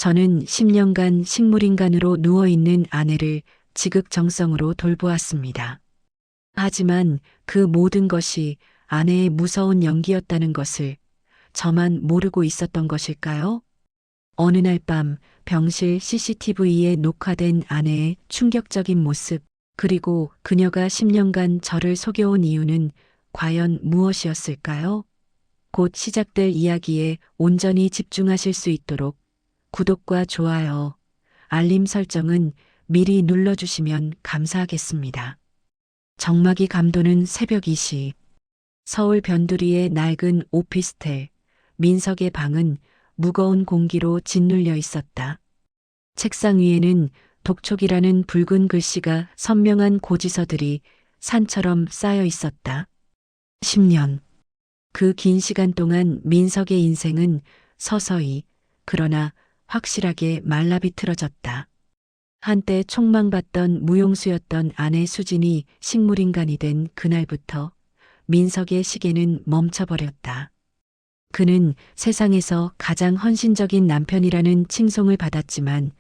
저는 10년간 식물인간으로 누워있는 아내를 지극정성으로 돌보았습니다. 하지만 그 모든 것이 아내의 무서운 연기였다는 것을 저만 모르고 있었던 것일까요? 어느 날 밤 병실 CCTV에 녹화된 아내의 충격적인 모습, 그리고 그녀가 10년간 저를 속여온 이유는 과연 무엇이었을까요? 곧 시작될 이야기에 온전히 집중하실 수 있도록 구독과 좋아요, 알림 설정은 미리 눌러주시면 감사하겠습니다. 정막이 감도는 새벽 2시. 서울 변두리의 낡은 오피스텔. 민석의 방은 무거운 공기로 짓눌려 있었다. 책상 위에는 독촉이라는 붉은 글씨가 선명한 고지서들이 산처럼 쌓여 있었다. 10년. 그 긴 시간 동안 민석의 인생은 서서히, 그러나 확실하게 말라비틀어졌다. 한때 촉망받던 무용수였던 아내 수진이 식물인간이 된 그날부터 민석의 시계는 멈춰버렸다. 그는 세상에서 가장 헌신적인 남편이라는 칭송을 받았지만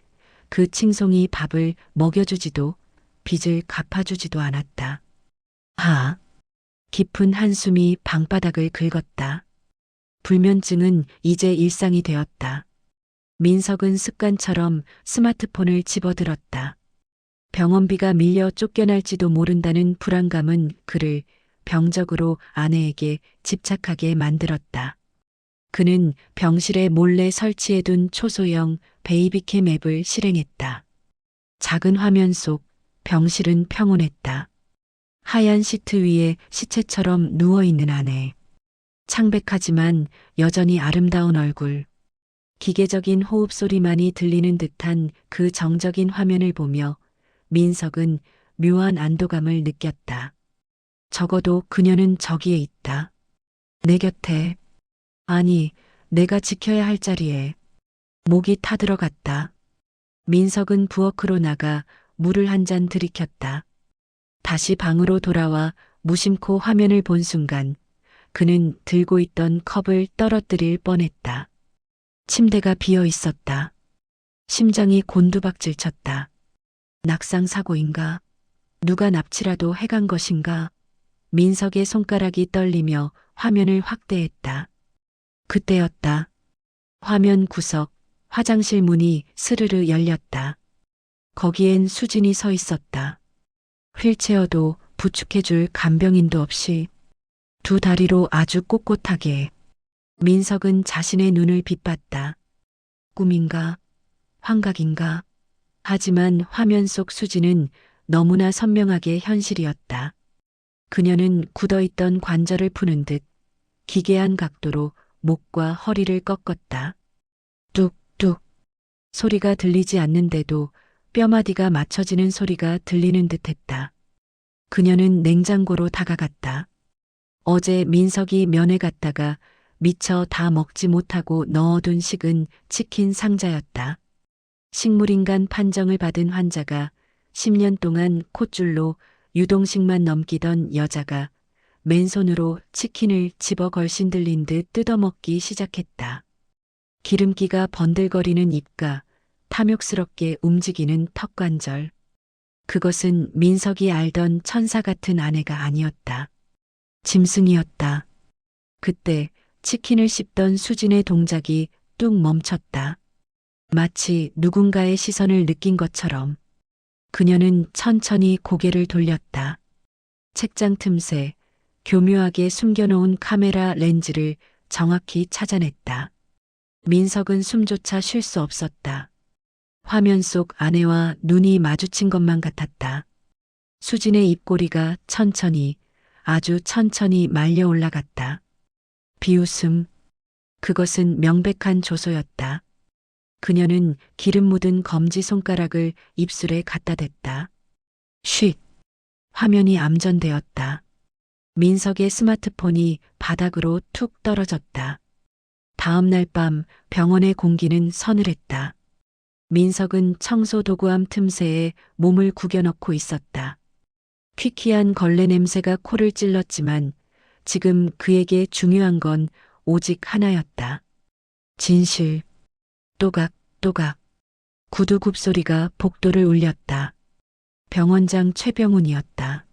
그 칭송이 밥을 먹여주지도 빚을 갚아주지도 않았다. 깊은 한숨이 방바닥을 긁었다. 불면증은 이제 일상이 되었다. 민석은 습관처럼 스마트폰을 집어들었다. 병원비가 밀려 쫓겨날지도 모른다는 불안감은 그를 병적으로 아내에게 집착하게 만들었다. 그는 병실에 몰래 설치해둔 초소형 베이비캠 앱을 실행했다. 작은 화면 속 병실은 평온했다. 하얀 시트 위에 시체처럼 누워있는 아내. 창백하지만 여전히 아름다운 얼굴. 기계적인 호흡 소리만이 들리는 듯한 그 정적인 화면을 보며 민석은 묘한 안도감을 느꼈다. 적어도 그녀는 저기에 있다. 내 곁에. 아니, 내가 지켜야 할 자리에. 목이 타들어갔다. 민석은 부엌으로 나가 물을 한 잔 들이켰다. 다시 방으로 돌아와 무심코 화면을 본 순간 그는 들고 있던 컵을 떨어뜨릴 뻔했다. 침대가 비어 있었다. 심장이 곤두박질 쳤다. 낙상 사고인가? 누가 납치라도 해간 것인가? 민석의 손가락이 떨리며 화면을 확대했다. 그때였다. 화면 구석, 화장실 문이 스르르 열렸다. 거기엔 수진이 서 있었다. 휠체어도 부축해줄 간병인도 없이 두 다리로 아주 꼿꼿하게. 민석은 자신의 눈을 빗봤다. 꿈인가? 환각인가? 하지만 화면 속 수지는 너무나 선명하게 현실이었다. 그녀는 굳어있던 관절을 푸는 듯 기괴한 각도로 목과 허리를 꺾었다. 뚝뚝. 소리가 들리지 않는데도 뼈마디가 맞춰지는 소리가 들리는 듯했다. 그녀는 냉장고로 다가갔다. 어제 민석이 면회 갔다가 미처 다 먹지 못하고 넣어둔 식은 치킨 상자였다. 식물인간 판정을 받은 환자가 10년 동안 콧줄로 유동식만 넘기던 여자가 맨손으로 치킨을 집어 걸신 들린 듯 뜯어먹기 시작했다. 기름기가 번들거리는 입가, 탐욕스럽게 움직이는 턱관절. 그것은 민석이 알던 천사 같은 아내가 아니었다. 짐승이었다. 그때 치킨을 씹던 수진의 동작이 뚝 멈췄다. 마치 누군가의 시선을 느낀 것처럼. 그녀는 천천히 고개를 돌렸다. 책장 틈새, 교묘하게 숨겨놓은 카메라 렌즈를 정확히 찾아냈다. 민석은 숨조차 쉴 수 없었다. 화면 속 아내와 눈이 마주친 것만 같았다. 수진의 입꼬리가 천천히, 아주 천천히 말려 올라갔다. 비웃음. 그것은 명백한 조소였다. 그녀는 기름 묻은 검지 손가락을 입술에 갖다 댔다. 쉿. 화면이 암전되었다. 민석의 스마트폰이 바닥으로 툭 떨어졌다. 다음 날 밤 병원의 공기는 서늘했다. 민석은 청소 도구함 틈새에 몸을 구겨넣고 있었다. 퀴퀴한 걸레 냄새가 코를 찔렀지만 지금 그에게 중요한 건 오직 하나였다. 진실. 또각. 또각. 구두 굽소리가 복도를 울렸다. 병원장 최병훈이었다.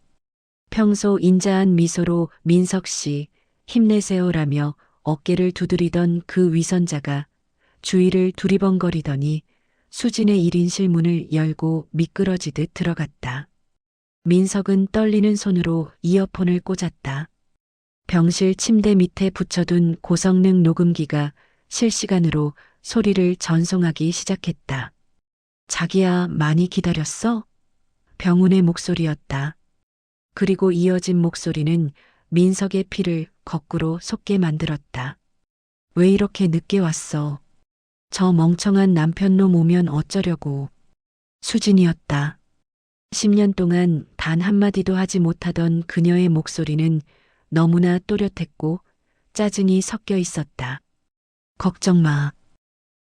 평소 인자한 미소로 민석 씨, 힘내세요라며 어깨를 두드리던 그 위선자가 주위를 두리번거리더니 수진의 1인실 문을 열고 미끄러지듯 들어갔다. 민석은 떨리는 손으로 이어폰을 꽂았다. 병실 침대 밑에 붙여둔 고성능 녹음기가 실시간으로 소리를 전송하기 시작했다. 자기야, 많이 기다렸어? 병훈의 목소리였다. 그리고 이어진 목소리는 민석의 피를 거꾸로 솟게 만들었다. 왜 이렇게 늦게 왔어? 저 멍청한 남편놈 오면 어쩌려고. 수진이었다. 10년 동안 단 한마디도 하지 못하던 그녀의 목소리는 너무나 또렷했고 짜증이 섞여 있었다. 걱정 마.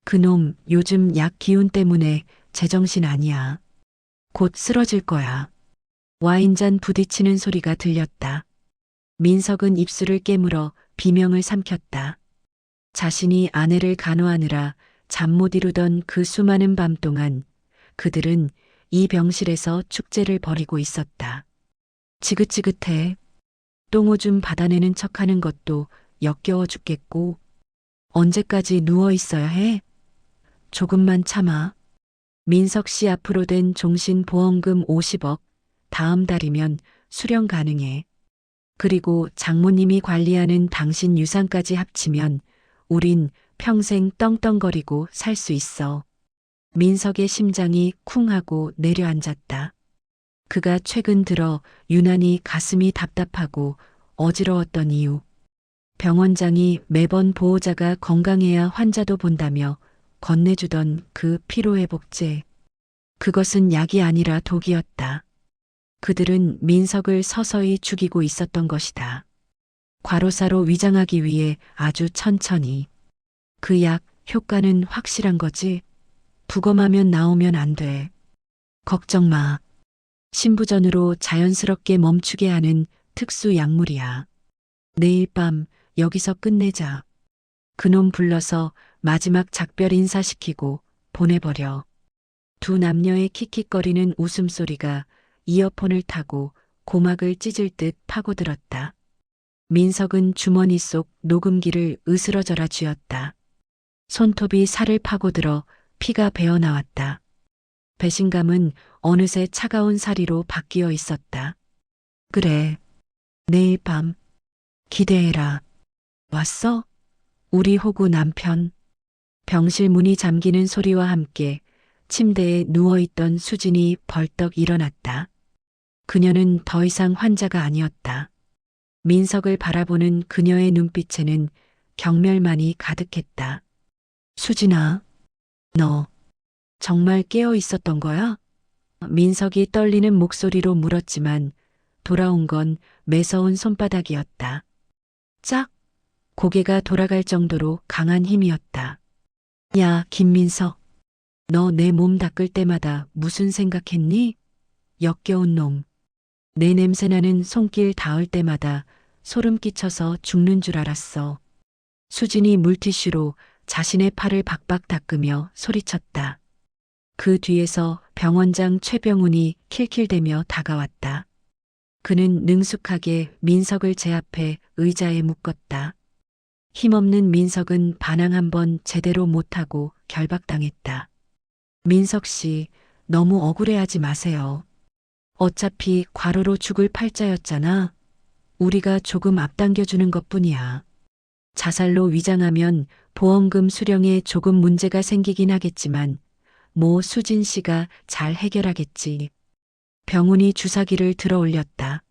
그놈 요즘 약 기운 때문에 제정신 아니야. 곧 쓰러질 거야. 와인잔 부딪히는 소리가 들렸다. 민석은 입술을 깨물어 비명을 삼켰다. 자신이 아내를 간호하느라 잠 못 이루던 그 수많은 밤 동안 그들은 이 병실에서 축제를 벌이고 있었다. 지긋지긋해. 똥오줌 받아내는 척하는 것도 역겨워 죽겠고 언제까지 누워 있어야 해? 조금만 참아. 민석 씨 앞으로 된 종신보험금 50억, 다음 달이면 수령 가능해. 그리고 장모님이 관리하는 당신 유산까지 합치면 우린 평생 떵떵거리고 살 수 있어. 민석의 심장이 쿵 하고 내려앉았다. 그가 최근 들어 유난히 가슴이 답답하고 어지러웠던 이유. 병원장이 매번 보호자가 건강해야 환자도 본다며 건네주던 그 피로회복제. 그것은 약이 아니라 독이었다. 그들은 민석을 서서히 죽이고 있었던 것이다. 과로사로 위장하기 위해 아주 천천히. 그 약 효과는 확실한 거지? 부검하면 나오면 안 돼. 걱정 마. 신부전으로 자연스럽게 멈추게 하는 특수 약물이야. 내일 밤 여기서 끝내자. 그놈 불러서 마지막 작별 인사시키고 보내버려. 두 남녀의 킥킥거리는 웃음소리가 이어폰을 타고 고막을 찢을 듯 파고들었다. 민석은 주머니 속 녹음기를 으스러져라 쥐었다. 손톱이 살을 파고들어 피가 배어나왔다. 배신감은 어느새 차가운 사리로 바뀌어 있었다. 그래. 내일 밤 기대해라. 왔어? 우리 호구 남편. 병실 문이 잠기는 소리와 함께 침대에 누워있던 수진이 벌떡 일어났다. 그녀는 더 이상 환자가 아니었다. 민석을 바라보는 그녀의 눈빛에는 경멸만이 가득했다. 수진아, 너 정말 깨어 있었던 거야? 민석이 떨리는 목소리로 물었지만 돌아온 건 매서운 손바닥이었다. 짝! 고개가 돌아갈 정도로 강한 힘이었다. 야, 김민석. 너 내 몸 닦을 때마다 무슨 생각했니? 역겨운 놈. 내 냄새나는 손길 닿을 때마다 소름 끼쳐서 죽는 줄 알았어. 수진이 물티슈로 자신의 팔을 박박 닦으며 소리쳤다. 그 뒤에서 병원장 최병훈이 킬킬대며 다가왔다. 그는 능숙하게 민석을 제압해 의자에 묶었다. 힘없는 민석은 반항 한 번 제대로 못하고 결박당했다. 민석 씨, 너무 억울해하지 마세요. 어차피 과로로 죽을 팔자였잖아. 우리가 조금 앞당겨주는 것뿐이야. 자살로 위장하면 보험금 수령에 조금 문제가 생기긴 하겠지만 뭐 수진 씨가 잘 해결하겠지. 병훈이 주사기를 들어 올렸다.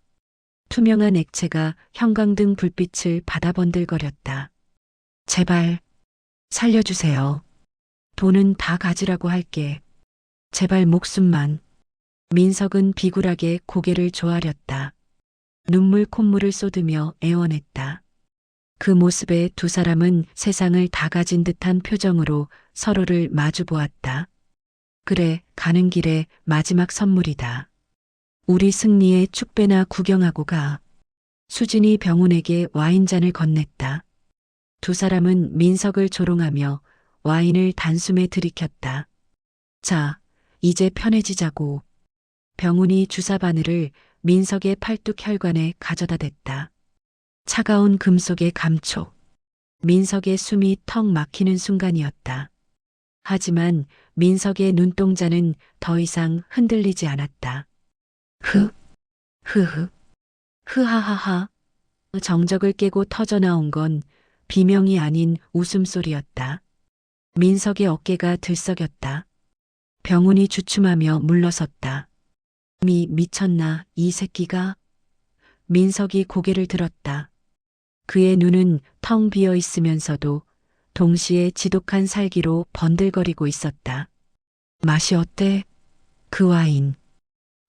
투명한 액체가 형광등 불빛을 받아 번들거렸다. 제발 살려주세요. 돈은 다 가지라고 할게. 제발 목숨만. 민석은 비굴하게 고개를 조아렸다. 눈물 콧물을 쏟으며 애원했다. 그 모습에 두 사람은 세상을 다 가진 듯한 표정으로 서로를 마주 보았다. 그래, 가는 길에 마지막 선물이다. 우리 승리의 축배나 구경하고 가. 수진이 병훈에게 와인잔을 건넸다. 두 사람은 민석을 조롱하며 와인을 단숨에 들이켰다. 자, 이제 편해지자고. 병훈이 주사 바늘을 민석의 팔뚝 혈관에 가져다 댔다. 차가운 금속의 감촉. 민석의 숨이 턱 막히는 순간이었다. 하지만 민석의 눈동자는 더 이상 흔들리지 않았다. 흐흐, 흐하하하. 정적을 깨고 터져나온 건 비명이 아닌 웃음소리였다. 민석의 어깨가 들썩였다. 병훈이 주춤하며 물러섰다. 미쳤나, 이 새끼가? 민석이 고개를 들었다. 그의 눈은 텅 비어 있으면서도 동시에 지독한 살기로 번들거리고 있었다. 맛이 어때? 그 와인.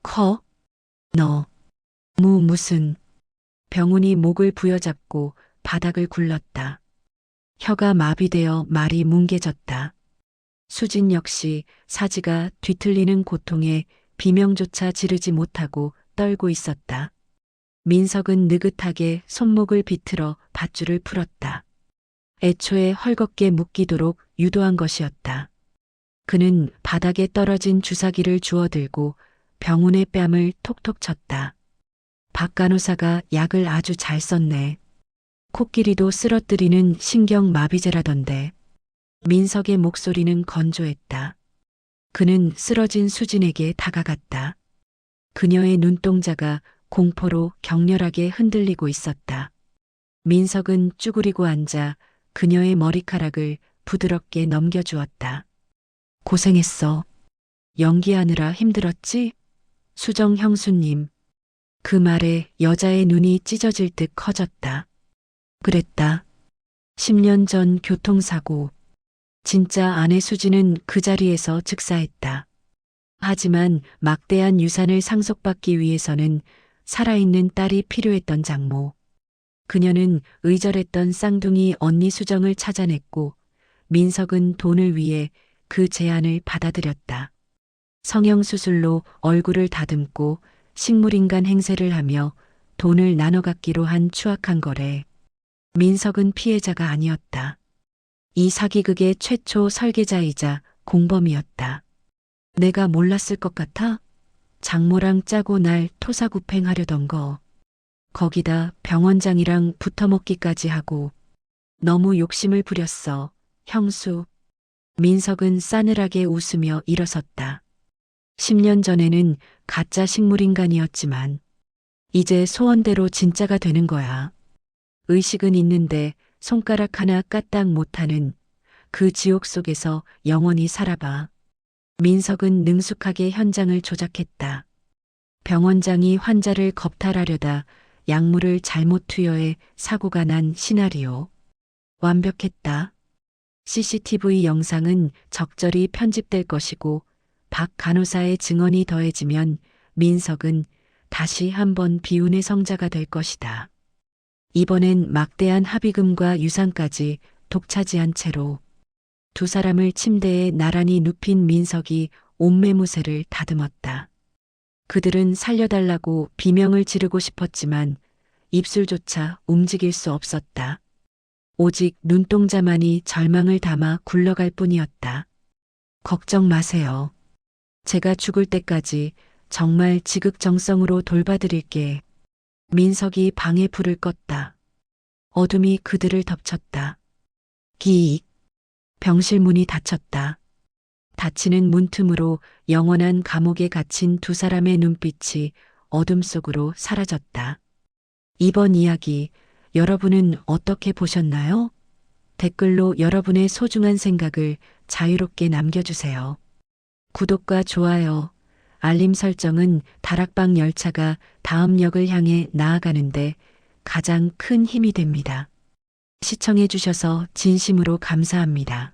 커? 너. 무슨. 병훈이 목을 부여잡고 바닥을 굴렀다. 혀가 마비되어 말이 뭉개졌다. 수진 역시 사지가 뒤틀리는 고통에 비명조차 지르지 못하고 떨고 있었다. 민석은 느긋하게 손목을 비틀어 밧줄을 풀었다. 애초에 헐겁게 묶이도록 유도한 것이었다. 그는 바닥에 떨어진 주사기를 주워들고 병훈의 뺨을 톡톡 쳤다. 박 간호사가 약을 아주 잘 썼네. 코끼리도 쓰러뜨리는 신경마비제라던데. 민석의 목소리는 건조했다. 그는 쓰러진 수진에게 다가갔다. 그녀의 눈동자가 공포로 격렬하게 흔들리고 있었다. 민석은 쭈그리고 앉아 그녀의 머리카락을 부드럽게 넘겨주었다. 고생했어. 연기하느라 힘들었지? 수정 형수님. 그 말에 여자의 눈이 찢어질 듯 커졌다. 그랬다. 10년 전 교통사고. 진짜 아내 수지는 그 자리에서 즉사했다. 하지만 막대한 유산을 상속받기 위해서는 살아있는 딸이 필요했던 장모. 그녀는 의절했던 쌍둥이 언니 수정을 찾아냈고 민석은 돈을 위해 그 제안을 받아들였다. 성형수술로 얼굴을 다듬고 식물인간 행세를 하며 돈을 나눠 갖기로 한 추악한 거래. 민석은 피해자가 아니었다. 이 사기극의 최초 설계자이자 공범이었다. 내가 몰랐을 것 같아? 장모랑 짜고 날 토사구팽하려던 거. 거기다 병원장이랑 붙어먹기까지 하고. 너무 욕심을 부렸어, 형수. 민석은 싸늘하게 웃으며 일어섰다. 10년 전에는 가짜 식물인간이었지만 이제 소원대로 진짜가 되는 거야. 의식은 있는데 손가락 하나 까딱 못하는 그 지옥 속에서 영원히 살아봐. 민석은 능숙하게 현장을 조작했다. 병원장이 환자를 겁탈하려다 약물을 잘못 투여해 사고가 난 시나리오. 완벽했다. CCTV 영상은 적절히 편집될 것이고 박 간호사의 증언이 더해지면 민석은 다시 한번 비운의 성자가 될 것이다. 이번엔 막대한 합의금과 유산까지 독차지한 채로 두 사람을 침대에 나란히 눕힌 민석이 옷매무새를 다듬었다. 그들은 살려달라고 비명을 지르고 싶었지만 입술조차 움직일 수 없었다. 오직 눈동자만이 절망을 담아 굴러갈 뿐이었다. 걱정 마세요. 제가 죽을 때까지 정말 지극정성으로 돌봐드릴게. 민석이 방에 불을 껐다. 어둠이 그들을 덮쳤다. 기익. 병실 문이 닫혔다. 닫히는 문틈으로 영원한 감옥에 갇힌 두 사람의 눈빛이 어둠 속으로 사라졌다. 이번 이야기 여러분은 어떻게 보셨나요? 댓글로 여러분의 소중한 생각을 자유롭게 남겨주세요. 구독과 좋아요, 알림 설정은 다락방 열차가 다음 역을 향해 나아가는데 가장 큰 힘이 됩니다. 시청해 주셔서 진심으로 감사합니다.